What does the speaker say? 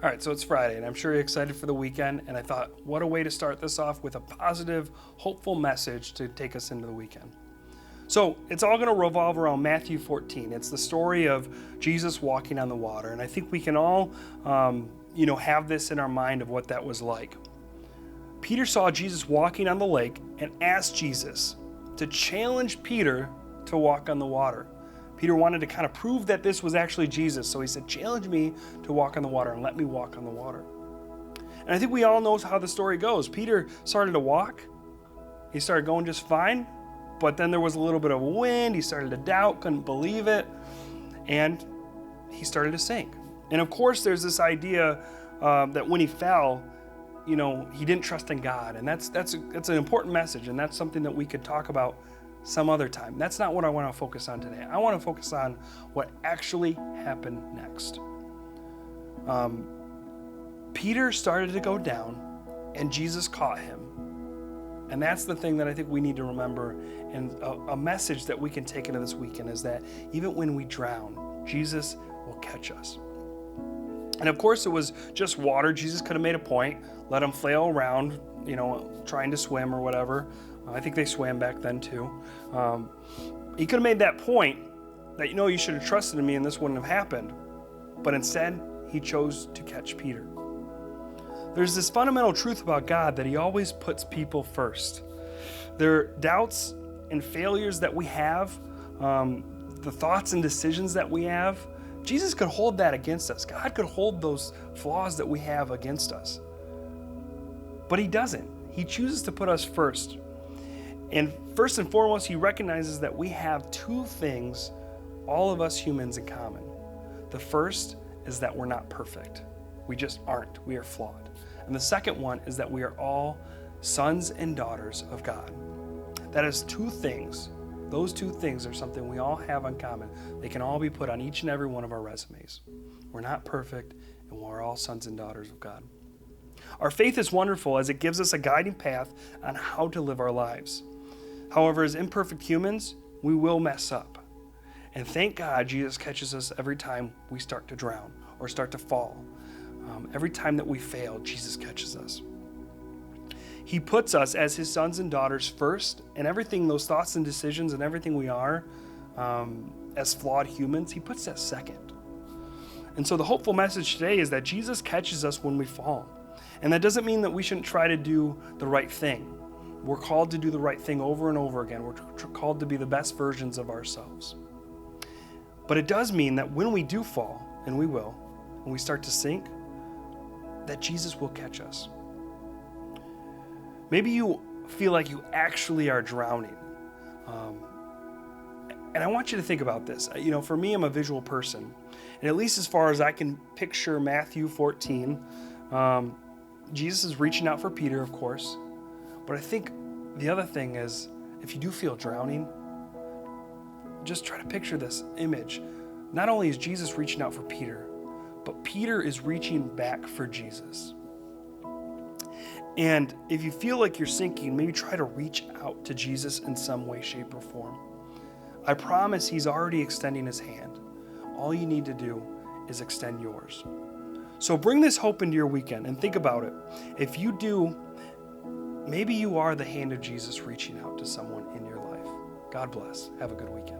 All right, so it's Friday, and I'm sure you're excited for the weekend, and I thought, what a way to start this off with a positive, hopeful message to take us into the weekend. So it's all going to revolve around Matthew 14. It's the story of Jesus walking on the water, and I think we can all, have this in our mind of what that was like. Peter saw Jesus walking on the lake and asked Jesus to challenge Peter to walk on the water. Peter wanted to kind of prove that this was actually Jesus, so he said, challenge me to walk on the water and let me walk on the water. And I think we all know how the story goes. Peter started to walk. He started going just fine, but then there was a little bit of a wind. He started to doubt, couldn't believe it, and he started to sink. And of course, there's this idea that when he fell, he didn't trust in God, and that's an important message, and that's something that we could talk about some other time. That's not what I want to focus on today. I want to focus on what actually happened next. Peter started to go down, and Jesus caught him. And that's the thing that I think we need to remember, and a message that we can take into this weekend is that even when we drown, Jesus will catch us. And of course, it was just water. Jesus could have made a point, let him flail around, trying to swim or whatever. I think they swam back then too. He could have made that point that, you should have trusted in me and this wouldn't have happened. But instead, he chose to catch Peter. There's this fundamental truth about God that he always puts people first. Their doubts and failures that we have, the thoughts and decisions that we have, Jesus could hold that against us. God could hold those flaws that we have against us. But he doesn't. He chooses to put us first. And first and foremost, he recognizes that we have two things, all of us humans, in common. The first is that we're not perfect. We just aren't. We are flawed. And the second one is that we are all sons and daughters of God. That is two things. Those two things are something we all have in common. They can all be put on each and every one of our resumes. We're not perfect, and we're all sons and daughters of God. Our faith is wonderful as it gives us a guiding path on how to live our lives. However, as imperfect humans, we will mess up. And thank God Jesus catches us every time we start to drown or start to fall. Every time that we fail, Jesus catches us. He puts us as his sons and daughters first, and everything, those thoughts and decisions and everything we are as flawed humans, he puts that second. And so the hopeful message today is that Jesus catches us when we fall. And that doesn't mean that we shouldn't try to do the right thing. We're called to do the right thing over and over again. We're called to be the best versions of ourselves. But it does mean that when we do fall, and we will, when we start to sink, that Jesus will catch us. Maybe you feel like you actually are drowning. And I want you to think about this. For me, I'm a visual person. And at least as far as I can picture Matthew 14, Jesus is reaching out for Peter, of course. But I think the other thing is, if you do feel drowning, just try to picture this image. Not only is Jesus reaching out for Peter, but Peter is reaching back for Jesus. And if you feel like you're sinking, maybe try to reach out to Jesus in some way, shape, or form. I promise he's already extending his hand. All you need to do is extend yours. So bring this hope into your weekend and think about it. If you do, maybe you are the hand of Jesus reaching out to someone in your life. God bless. Have a good weekend.